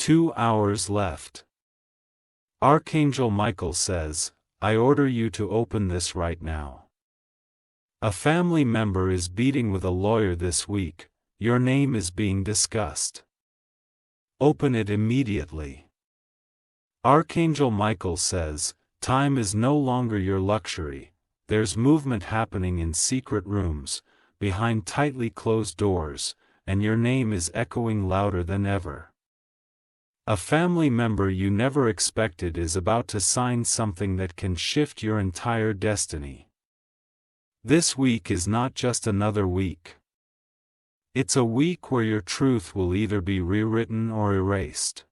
2 hours left. Archangel Michael says, I order you to open this right now. A family member is beating with a lawyer this week. Your name is being discussed. Open it immediately. Archangel Michael says, time is no longer your luxury. There's movement happening in secret rooms, behind tightly closed doors, and your name is echoing louder than ever. A family member you never expected is about to sign something that can shift your entire destiny. This week is not just another week. It's a week where your truth will either be rewritten or erased.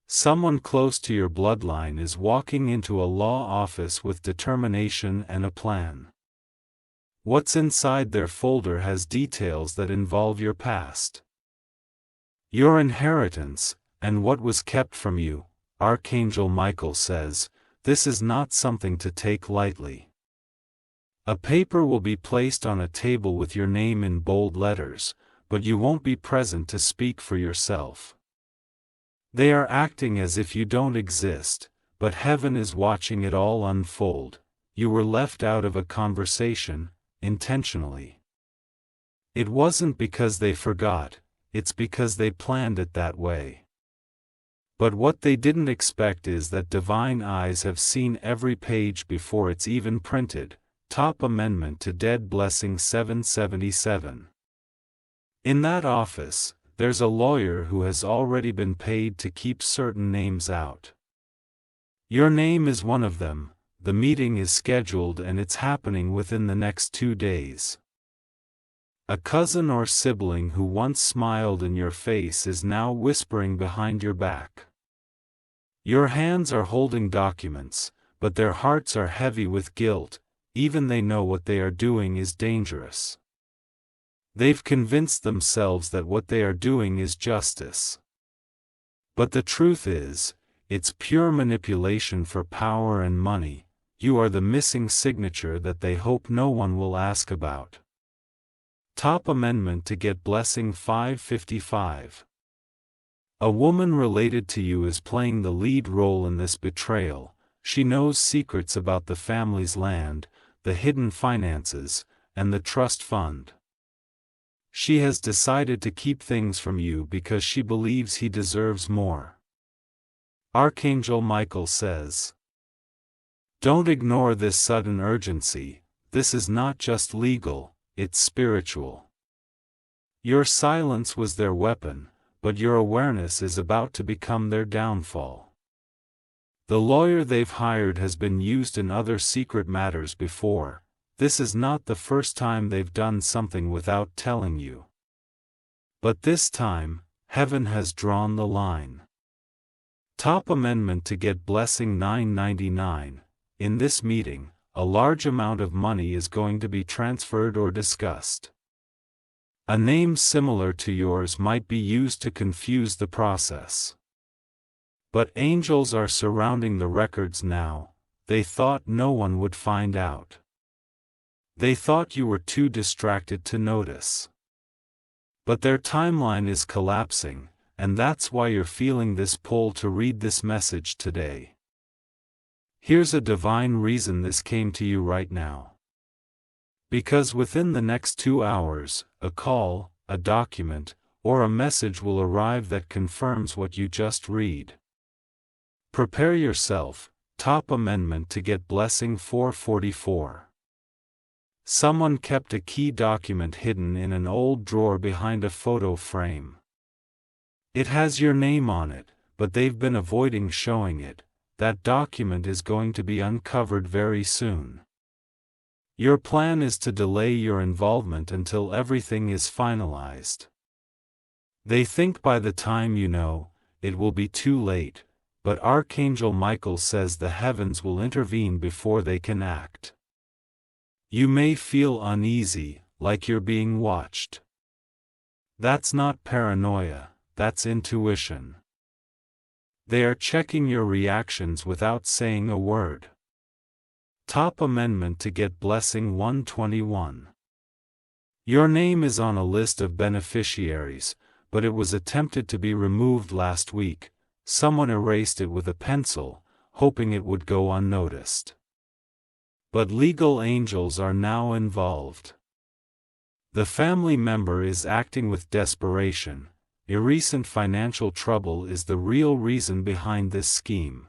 Someone close to your bloodline is walking into a law office with determination and a plan. What's inside their folder has details that involve your past, your inheritance, and what was kept from you. Archangel Michael says, this is not something to take lightly. A paper will be placed on a table with your name in bold letters, but you won't be present to speak for yourself. They are acting as if you don't exist, but heaven is watching it all unfold. You were left out of a conversation, intentionally. It wasn't because they forgot, it's because they planned it that way. But what they didn't expect is that divine eyes have seen every page before it's even printed. Top Amendment to Dead Blessing 777. In that office, there's a lawyer who has already been paid to keep certain names out. Your name is one of them. The meeting is scheduled and it's happening within the next 2 days. A cousin or sibling who once smiled in your face is now whispering behind your back. Your hands are holding documents, but their hearts are heavy with guilt. Even they know what they are doing is dangerous. They've convinced themselves that what they are doing is justice. But the truth is, it's pure manipulation for power and money. You are the missing signature that they hope no one will ask about. Top Amendment to Get Blessing 555. A woman related to you is playing the lead role in this betrayal. She knows secrets about the family's land, the hidden finances, and the trust fund. She has decided to keep things from you because she believes he deserves more. Archangel Michael says, don't ignore this sudden urgency. This is not just legal, it's spiritual. Your silence was their weapon, but your awareness is about to become their downfall. The lawyer they've hired has been used in other secret matters before. This is not the first time they've done something without telling you. But this time, heaven has drawn the line. Top Amendment to Get Blessing 999. In this meeting, a large amount of money is going to be transferred or discussed. A name similar to yours might be used to confuse the process. But angels are surrounding the records now. They thought no one would find out. They thought you were too distracted to notice. But their timeline is collapsing, and that's why you're feeling this pull to read this message today. Here's a divine reason this came to you right now. Because within the next 2 hours, a call, a document, or a message will arrive that confirms what you just read. Prepare yourself. Top Amendment to Get Blessing 444. Someone kept a key document hidden in an old drawer behind a photo frame. It has your name on it, but they've been avoiding showing it. That document is going to be uncovered very soon. Your plan is to delay your involvement until everything is finalized. They think by the time you know, it will be too late, but Archangel Michael says the heavens will intervene before they can act. You may feel uneasy, like you're being watched. That's not paranoia, that's intuition. They are checking your reactions without saying a word. Top Amendment to Get Blessing 121. Your name is on a list of beneficiaries, but it was attempted to be removed last week. Someone erased it with a pencil, hoping it would go unnoticed. But legal angels are now involved. The family member is acting with desperation. A recent financial trouble is the real reason behind this scheme.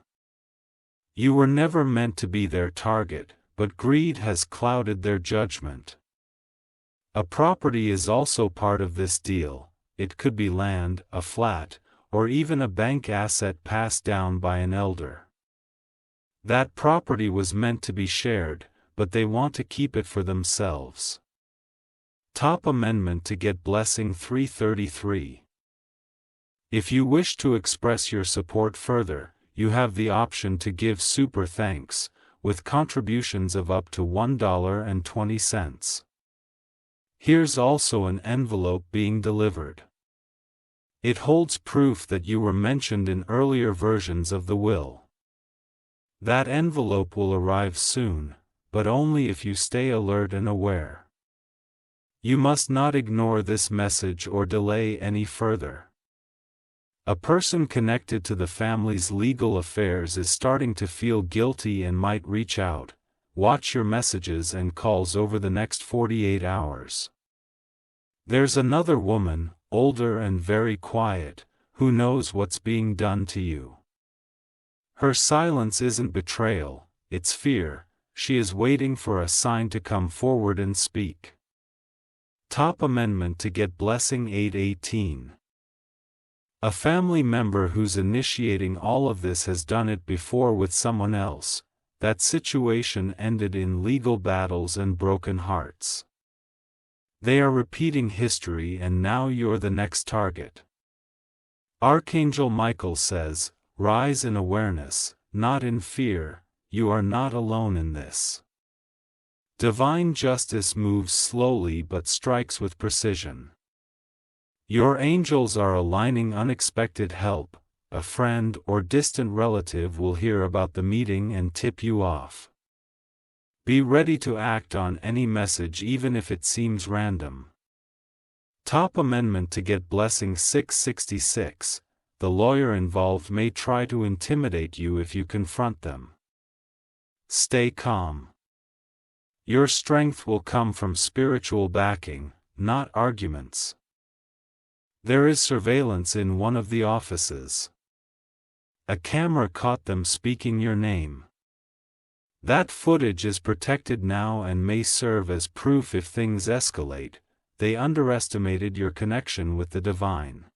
You were never meant to be their target, but greed has clouded their judgment. A property is also part of this deal. It could be land, a flat, or even a bank asset passed down by an elder. That property was meant to be shared, but they want to keep it for themselves. Top amendment to get blessing 333. If you wish to express your support further, you have the option to give super thanks, with contributions of up to $1.20. Here's also an envelope being delivered. It holds proof that you were mentioned in earlier versions of the will. That envelope will arrive soon, but only if you stay alert and aware. You must not ignore this message or delay any further. A person connected to the family's legal affairs is starting to feel guilty and might reach out. Watch your messages and calls over the next 48 hours. There's another woman, older and very quiet, who knows what's being done to you. Her silence isn't betrayal, it's fear. She is waiting for a sign to come forward and speak. Top amendment to get blessing 818. A family member who's initiating all of this has done it before with someone else. That situation ended in legal battles and broken hearts. They are repeating history and now you're the next target. Archangel Michael says, rise in awareness, not in fear. You are not alone in this. Divine justice moves slowly but strikes with precision. Your angels are aligning unexpected help. A friend or distant relative will hear about the meeting and tip you off. Be ready to act on any message even if it seems random. Top amendment to get blessing 666. The lawyer involved may try to intimidate you if you confront them. Stay calm. Your strength will come from spiritual backing, not arguments. There is surveillance in one of the offices. A camera caught them speaking your name. That footage is protected now and may serve as proof if things escalate. They underestimated your connection with the divine.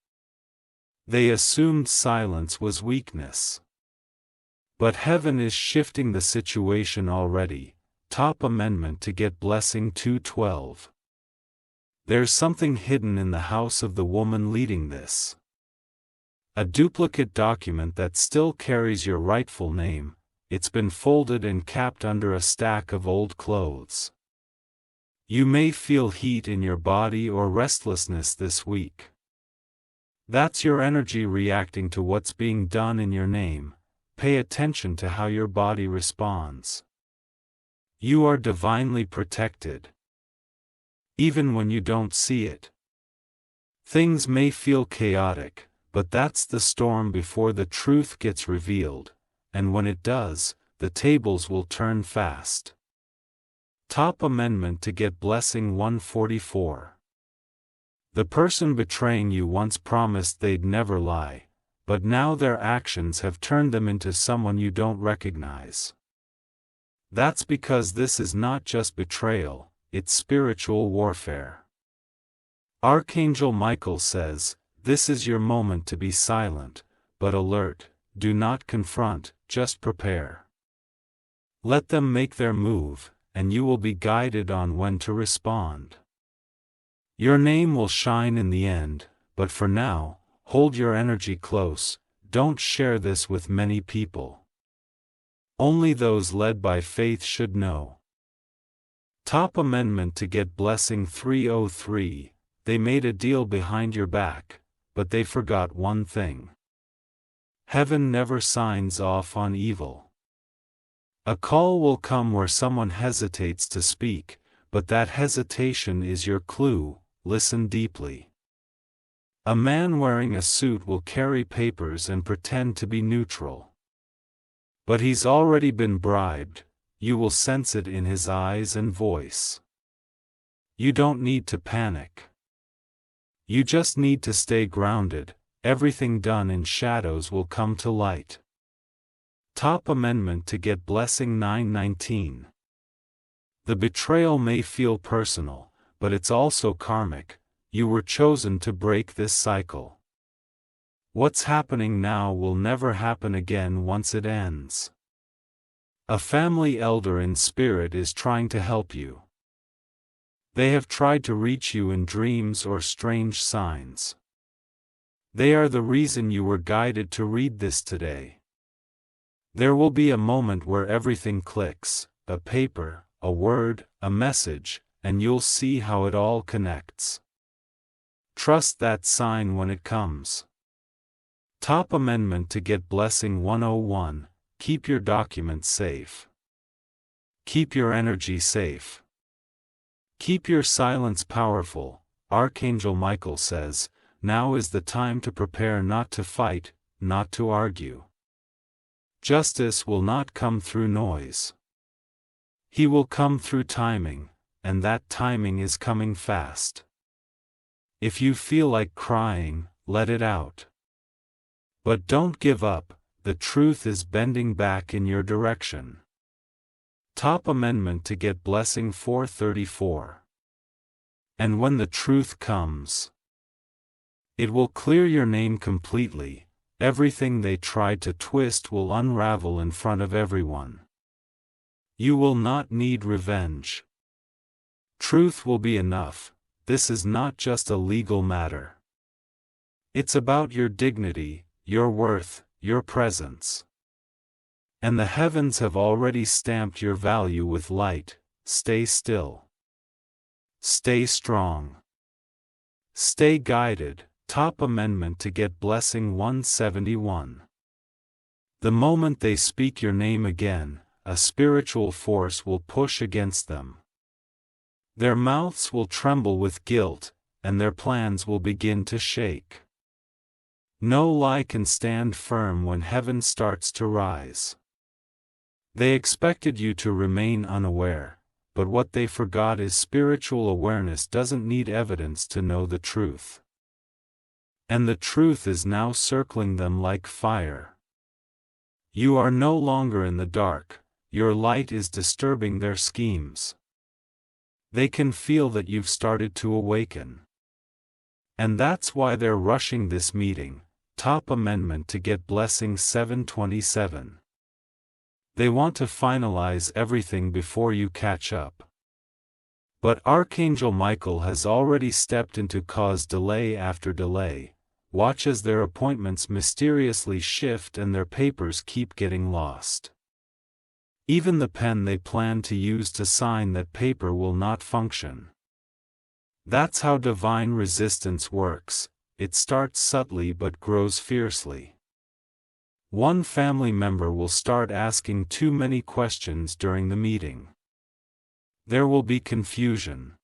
They assumed silence was weakness. But heaven is shifting the situation already. Top amendment to get blessing 212. There's something hidden in the house of the woman leading this. A duplicate document that still carries your rightful name. It's been folded and capped under a stack of old clothes. You may feel heat in your body or restlessness this week. That's your energy reacting to what's being done in your name. Pay attention to how your body responds. You are divinely protected. Even when you don't see it. Things may feel chaotic, but that's the storm before the truth gets revealed, and when it does, the tables will turn fast. Top amendment to get blessing 144. The person betraying you once promised they'd never lie, but now their actions have turned them into someone you don't recognize. That's because this is not just betrayal, it's spiritual warfare. Archangel Michael says, this is your moment to be silent, but alert. Do not confront, just prepare. Let them make their move, and you will be guided on when to respond. Your name will shine in the end, but for now, hold your energy close. Don't share this with many people. Only those led by faith should know. Top amendment to get blessing 303. They made a deal behind your back, but they forgot one thing. Heaven never signs off on evil. A call will come where someone hesitates to speak, but that hesitation is your clue. Listen deeply. A man wearing a suit will carry papers and pretend to be neutral. But he's already been bribed, you will sense it in his eyes and voice. You don't need to panic. You just need to stay grounded, everything done in shadows will come to light. Top amendment to get blessing 919. The betrayal may feel personal, but it's also karmic. You were chosen to break this cycle. What's happening now will never happen again once it ends. A family elder in spirit is trying to help you. They have tried to reach you in dreams or strange signs. They are the reason you were guided to read this today. There will be a moment where everything clicks, a paper, a word, a message, and you'll see how it all connects. Trust that sign when it comes. Top amendment to get blessing 101, keep your documents safe. Keep your energy safe. Keep your silence powerful. Archangel Michael says, now is the time to prepare, not to fight, not to argue. Justice will not come through noise. He will come through timing, and that timing is coming fast. If you feel like crying, let it out. But don't give up, the truth is bending back in your direction. Top amendment to get blessing 434. And when the truth comes, it will clear your name completely, everything they tried to twist will unravel in front of everyone. You will not need revenge. Truth will be enough. This is not just a legal matter. It's about your dignity, your worth, your presence. And the heavens have already stamped your value with light. Stay still. Stay strong. Stay guided. Top amendment to get blessing 171. The moment they speak your name again, a spiritual force will push against them. Their mouths will tremble with guilt, and their plans will begin to shake. No lie can stand firm when heaven starts to rise. They expected you to remain unaware, but what they forgot is spiritual awareness doesn't need evidence to know the truth. And the truth is now circling them like fire. You are no longer in the dark, your light is disturbing their schemes. They can feel that you've started to awaken. And that's why they're rushing this meeting. Top amendment to get blessing 727. They want to finalize everything before you catch up. But Archangel Michael has already stepped in to cause delay after delay. Watch as their appointments mysteriously shift and their papers keep getting lost. Even the pen they plan to use to sign that paper will not function. That's how divine resistance works. It starts subtly but grows fiercely. One family member will start asking too many questions during the meeting. There will be confusion.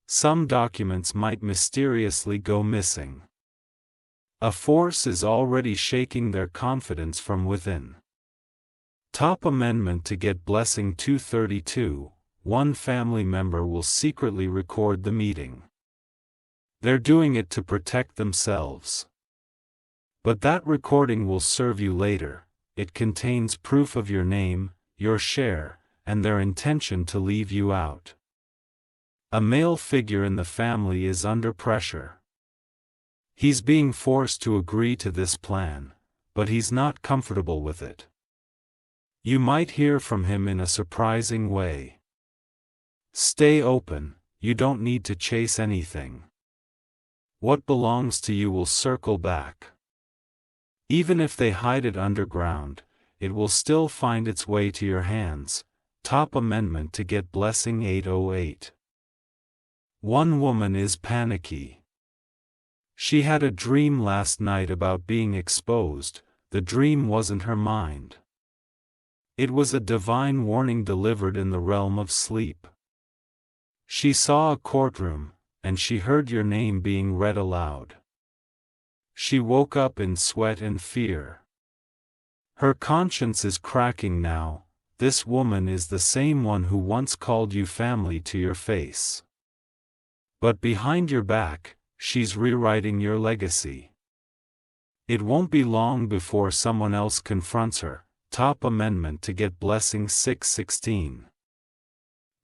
Some documents might mysteriously go missing. A force is already shaking their confidence from within. Top amendment to get blessing 232, one family member will secretly record the meeting. They're doing it to protect themselves. But that recording will serve you later. It contains proof of your name, your share, and their intention to leave you out. A male figure in the family is under pressure. He's being forced to agree to this plan, but he's not comfortable with it. You might hear from him in a surprising way. Stay open, you don't need to chase anything. What belongs to you will circle back. Even if they hide it underground, it will still find its way to your hands. Top amendment to get blessing 808. One woman is panicky. She had a dream last night about being exposed. The dream wasn't her mind. It was a divine warning delivered in the realm of sleep. She saw a courtroom, and she heard your name being read aloud. She woke up in sweat and fear. Her conscience is cracking now. This woman is the same one who once called you family to your face. But behind your back, she's rewriting your legacy. It won't be long before someone else confronts her. Top amendment to get blessing 616.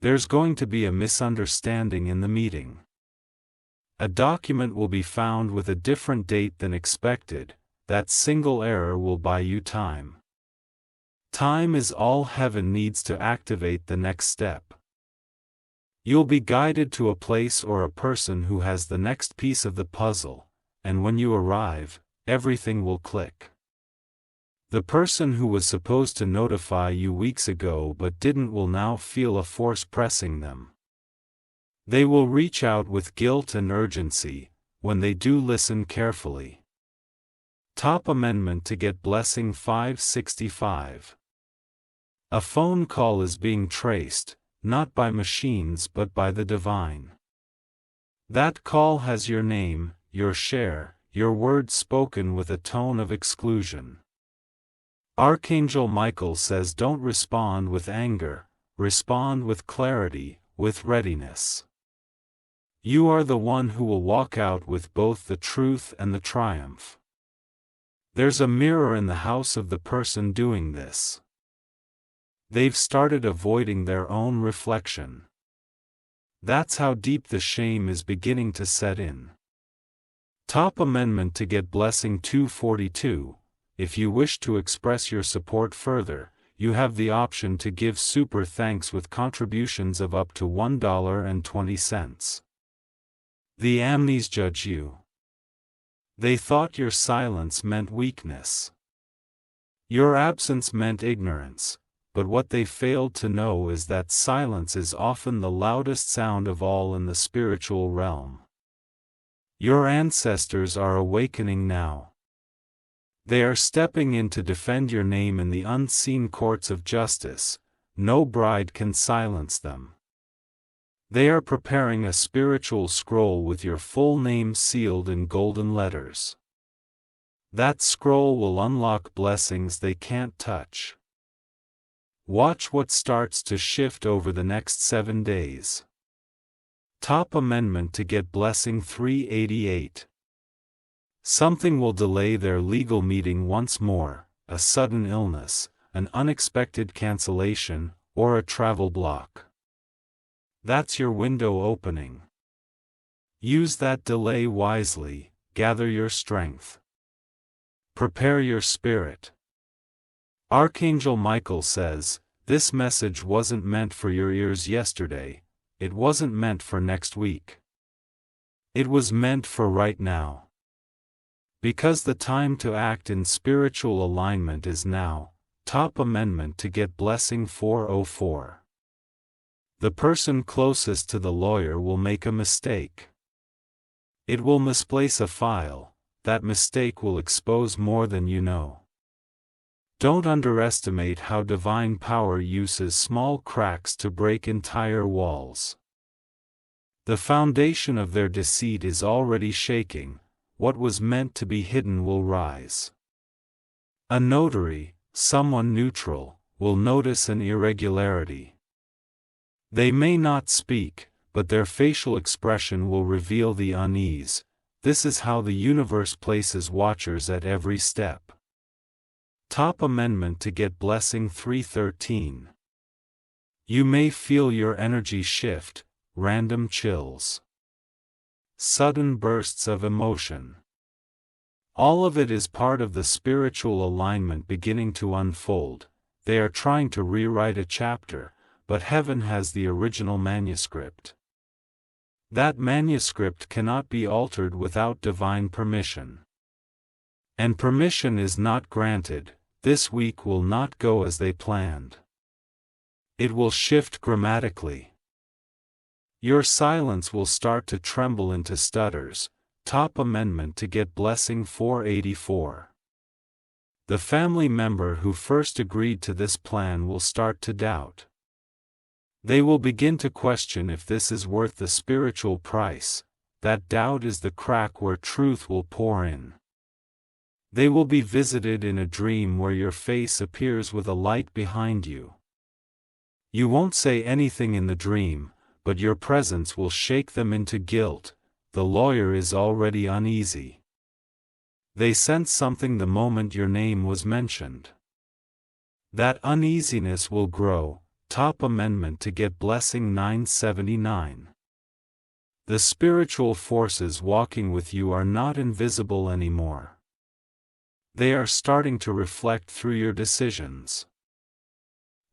There's going to be a misunderstanding in the meeting. A document will be found with a different date than expected. That single error will buy you time. Time is all heaven needs to activate the next step. You'll be guided to a place or a person who has the next piece of the puzzle, and when you arrive, everything will click. The person who was supposed to notify you weeks ago but didn't will now feel a force pressing them. They will reach out with guilt and urgency. When they do, listen carefully. Top amendment to get blessing 565. A phone call is being traced, not by machines but by the divine. That call has your name, your share, your words spoken with a tone of exclusion. Archangel Michael says don't respond with anger, respond with clarity, with readiness. You are the one who will walk out with both the truth and the triumph. There's a mirror in the house of the person doing this. They've started avoiding their own reflection. That's how deep the shame is beginning to set in. Top amendment to get blessing 242. If you wish to express your support further, you have the option to give super thanks with contributions of up to $1.20. The amnes judge you. They thought your silence meant weakness. Your absence meant ignorance. But what they failed to know is that silence is often the loudest sound of all in the spiritual realm. Your ancestors are awakening now. They are stepping in to defend your name in the unseen courts of justice. No bride can silence them. They are preparing a spiritual scroll with your full name sealed in golden letters. That scroll will unlock blessings they can't touch. Watch what starts to shift over the next 7 days. Top amendment to get blessing 388. Something will delay their legal meeting once more, a sudden illness, an unexpected cancellation, or a travel block. That's your window opening. Use that delay wisely, gather your strength. Prepare your spirit. Archangel Michael says, this message wasn't meant for your ears yesterday, it wasn't meant for next week. It was meant for right now. Because the time to act in spiritual alignment is now. Top amendment to get blessing 404. The person closest to the lawyer will make a mistake. It will misplace a file. That mistake will expose more than you know. Don't underestimate how divine power uses small cracks to break entire walls. The foundation of their deceit is already shaking. What was meant to be hidden will rise. A notary, someone neutral, will notice an irregularity. They may not speak, but their facial expression will reveal the unease. This is how the universe places watchers at every step. Top amendment to get blessing 313. You may feel your energy shift, random chills. Sudden bursts of emotion. All of it is part of the spiritual alignment beginning to unfold. They are trying to rewrite a chapter, but heaven has the original manuscript. That manuscript cannot be altered without divine permission. And permission is not granted. This week will not go as they planned. It will shift grammatically. Your silence will start to tremble into stutters. Top amendment to get blessing 484. The family member who first agreed to this plan will start to doubt. They will begin to question if this is worth the spiritual price. That doubt is the crack where truth will pour in. They will be visited in a dream where your face appears with a light behind you. You won't say anything in the dream, but your presence will shake them into guilt. The lawyer is already uneasy. They sense something the moment your name was mentioned. That uneasiness will grow. Top amendment to get blessing 979. The spiritual forces walking with you are not invisible anymore. They are starting to reflect through your decisions.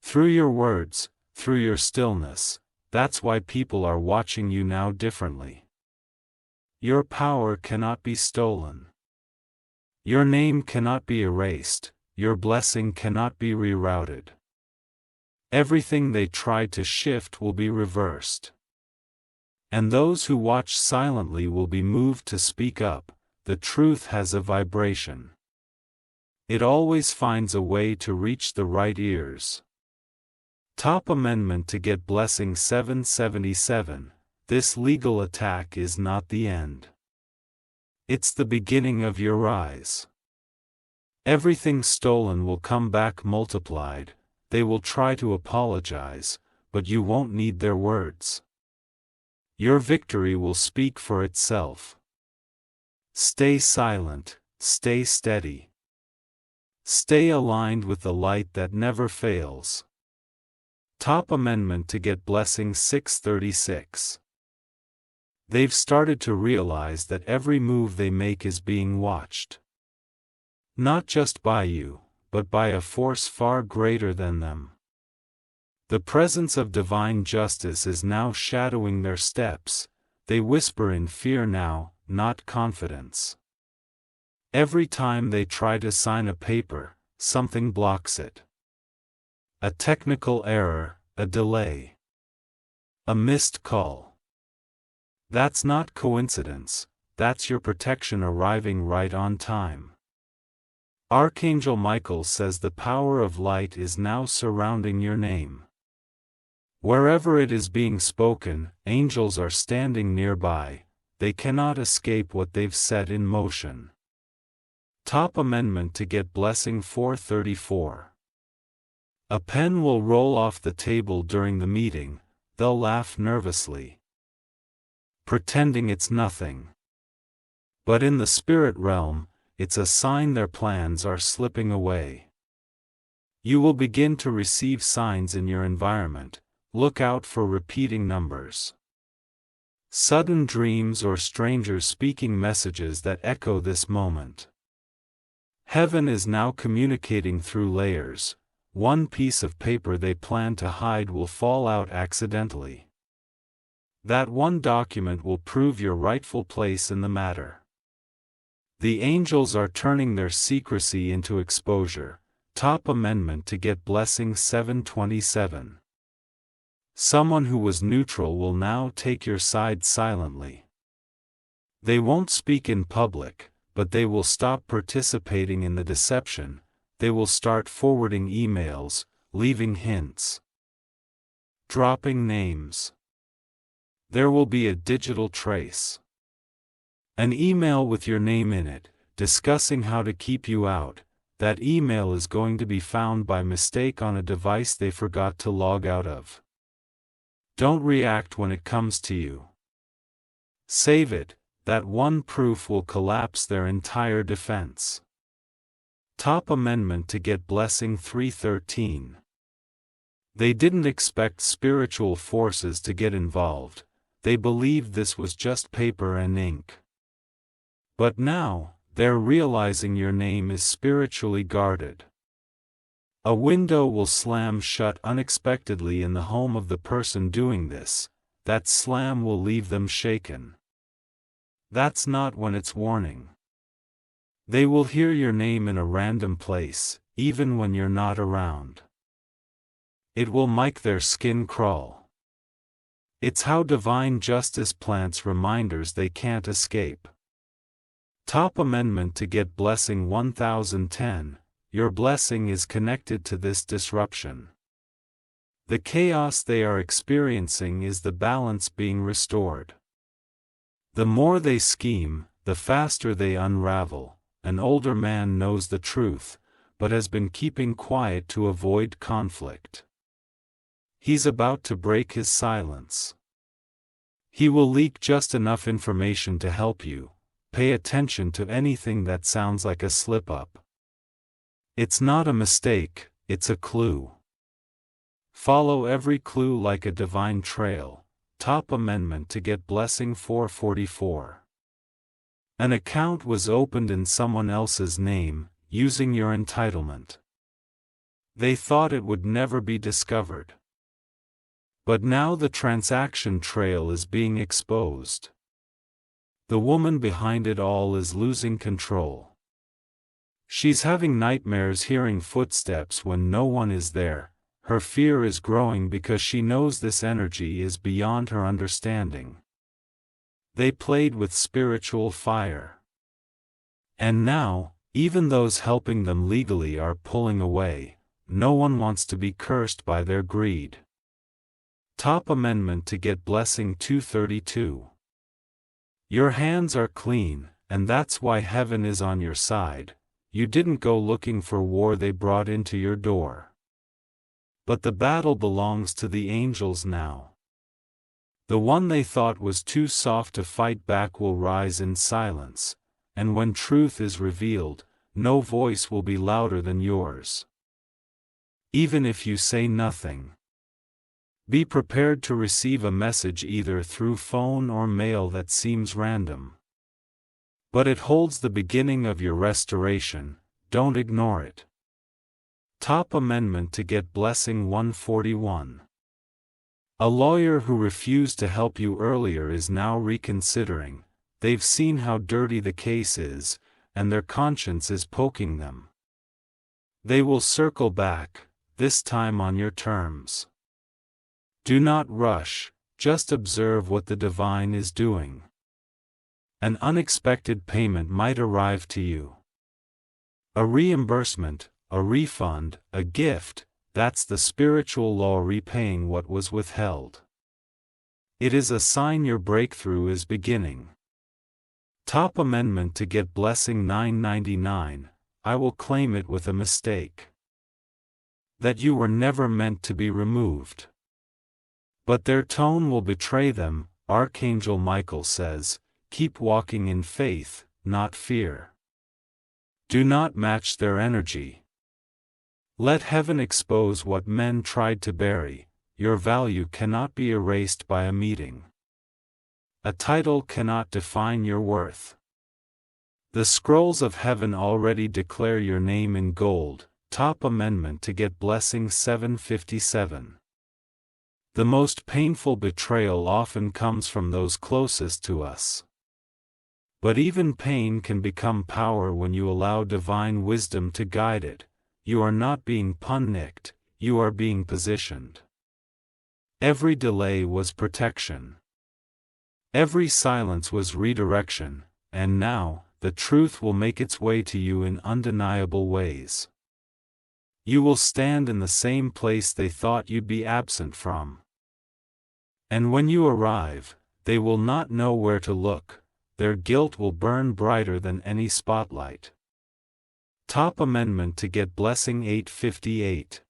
Through your words, through your stillness. That's why people are watching you now differently. Your power cannot be stolen. Your name cannot be erased, your blessing cannot be rerouted. Everything they tried to shift will be reversed. And those who watch silently will be moved to speak up. The truth has a vibration. It always finds a way to reach the right ears. Top amendment to get blessing 777. This legal attack is not the end. It's the beginning of your rise. Everything stolen will come back multiplied. They will try to apologize, but you won't need their words. Your victory will speak for itself. Stay silent, stay steady. Stay aligned with the light that never fails. Top amendment to get blessing 636. They've started to realize that every move they make is being watched. Not just by you, but by a force far greater than them. The presence of divine justice is now shadowing their steps. They whisper in fear now, not confidence. Every time they try to sign a paper, something blocks it. A technical error, a delay. A missed call. That's not coincidence, that's your protection arriving right on time. Archangel Michael says the power of light is now surrounding your name. Wherever it is being spoken, angels are standing nearby. They cannot escape what they've set in motion. Top amendment to get blessing 434. A pen will roll off the table during the meeting. They'll laugh nervously, pretending it's nothing. But in the spirit realm, it's a sign their plans are slipping away. You will begin to receive signs in your environment. Look out for repeating numbers. Sudden dreams or strangers speaking messages that echo this moment. Heaven is now communicating through layers. One piece of paper they plan to hide will fall out accidentally. That one document will prove your rightful place in the matter. The angels are turning their secrecy into exposure. Top amendment to get blessing 727. Someone who was neutral will now take your side silently. They won't speak in public, but they will stop participating in the deception. They will start forwarding emails, leaving hints, dropping names. There will be a digital trace. An email with your name in it, discussing how to keep you out. That email is going to be found by mistake on a device they forgot to log out of. Don't react when it comes to you. Save it. That one proof will collapse their entire defense. Top amendment to get blessing 313. They didn't expect spiritual forces to get involved. They believed this was just paper and ink. But now, they're realizing your name is spiritually guarded. A window will slam shut unexpectedly in the home of the person doing this. That slam will leave them shaken. That's not when it's warning. They will hear your name in a random place, even when you're not around. It will make their skin crawl. It's how divine justice plants reminders they can't escape. Top amendment to get blessing 1010. Your blessing is connected to this disruption. The chaos they are experiencing is the balance being restored. The more they scheme, the faster they unravel. an older man knows the truth, but has been keeping quiet to avoid conflict. He's about to break his silence. He will leak just enough information to help you. Pay attention to anything that sounds like a slip-up. It's not a mistake, it's a clue. Follow every clue like a divine trail. Top amendment to get blessing 444. An account was opened in someone else's name, using your entitlement. They thought it would never be discovered. But now the transaction trail is being exposed. The woman behind it all is losing control. She's having nightmares hearing footsteps when no one is there. Her fear is growing because she knows this energy is beyond her understanding. They played with spiritual fire. And now, even those helping them legally are pulling away. No one wants to be cursed by their greed. Top amendment to get blessing 232. Your hands are clean, and that's why heaven is on your side. You didn't go looking for war, they brought into your door. But the battle belongs to the angels now. The one they thought was too soft to fight back will rise in silence, and when truth is revealed, no voice will be louder than yours. Even if you say nothing. Be prepared to receive a message either through phone or mail that seems random. But it holds the beginning of your restoration, don't ignore it. Top amendment to get blessing 141. A lawyer who refused to help you earlier is now reconsidering. They've seen how dirty the case is, and their conscience is poking them. They will circle back, this time on your terms. Do not rush, just observe what the divine is doing. An unexpected payment might arrive to you. A reimbursement, a refund, a gift, that's the spiritual law repaying what was withheld. It is a sign your breakthrough is beginning. Top amendment to get blessing 999, I will claim it with a mistake. That you were never meant to be removed. But their tone will betray them, Archangel Michael says, keep walking in faith, not fear. Do not match their energy. Let heaven expose what men tried to bury. Your value cannot be erased by a meeting. A title cannot define your worth. The scrolls of heaven already declare your name in gold. Top amendment to get blessing 757. The most painful betrayal often comes from those closest to us. But even pain can become power when you allow divine wisdom to guide it. You are not being pun-nicked, you are being positioned. Every delay was protection. Every silence was redirection, and now, the truth will make its way to you in undeniable ways. You will stand in the same place they thought you'd be absent from. And when you arrive, they will not know where to look. Their guilt will burn brighter than any spotlight. Top amendment to get blessing 858.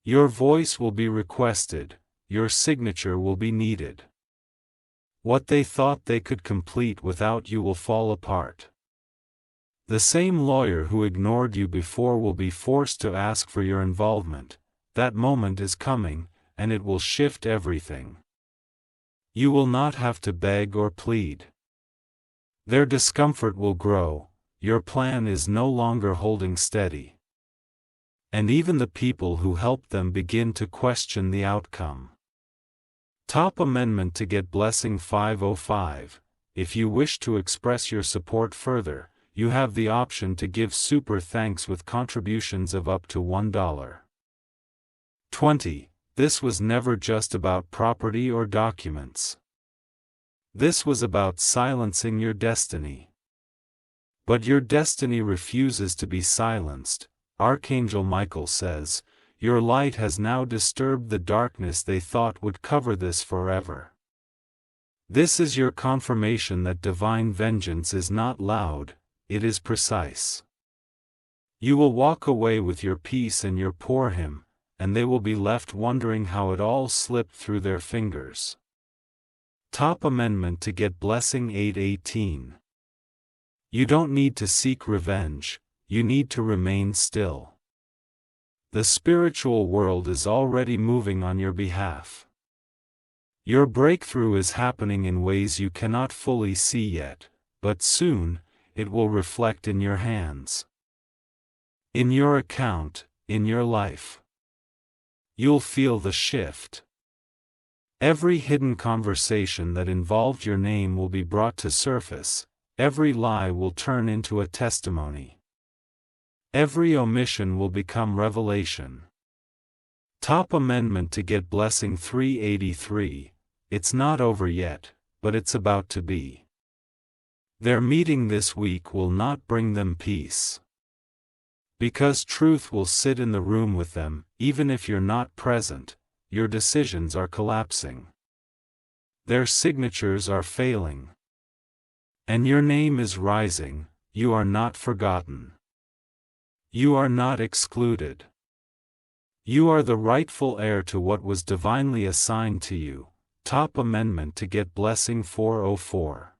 Your voice will be requested, your signature will be needed. What they thought they could complete without you will fall apart. The same lawyer who ignored you before will be forced to ask for your involvement. That moment is coming, and it will shift everything. You will not have to beg or plead. Their discomfort will grow, your plan is no longer holding steady. And even the people who helped them begin to question the outcome. Top amendment to get blessing 505. If you wish to express your support further, you have the option to give super thanks with contributions of up to $1. 20. This was never just about property or documents. This was about silencing your destiny. But your destiny refuses to be silenced. Archangel Michael says, your light has now disturbed the darkness they thought would cover this forever. This is your confirmation that divine vengeance is not loud, it is precise. You will walk away with your peace and your poor hymn, and they will be left wondering how it all slipped through their fingers. Top amendment to get blessing 818. You don't need to seek revenge, you need to remain still. The spiritual world is already moving on your behalf. Your breakthrough is happening in ways you cannot fully see yet, but soon, it will reflect in your hands. In your account, in your life. You'll feel the shift. Every hidden conversation that involved your name will be brought to surface, every lie will turn into a testimony. Every omission will become revelation. Top amendment to get blessing 383, it's not over yet, but it's about to be. Their meeting this week will not bring them peace. Because truth will sit in the room with them, even if you're not present, your decisions are collapsing. Their signatures are failing. And your name is rising, you are not forgotten. You are not excluded. You are the rightful heir to what was divinely assigned to you. Top amendment to get blessing 404.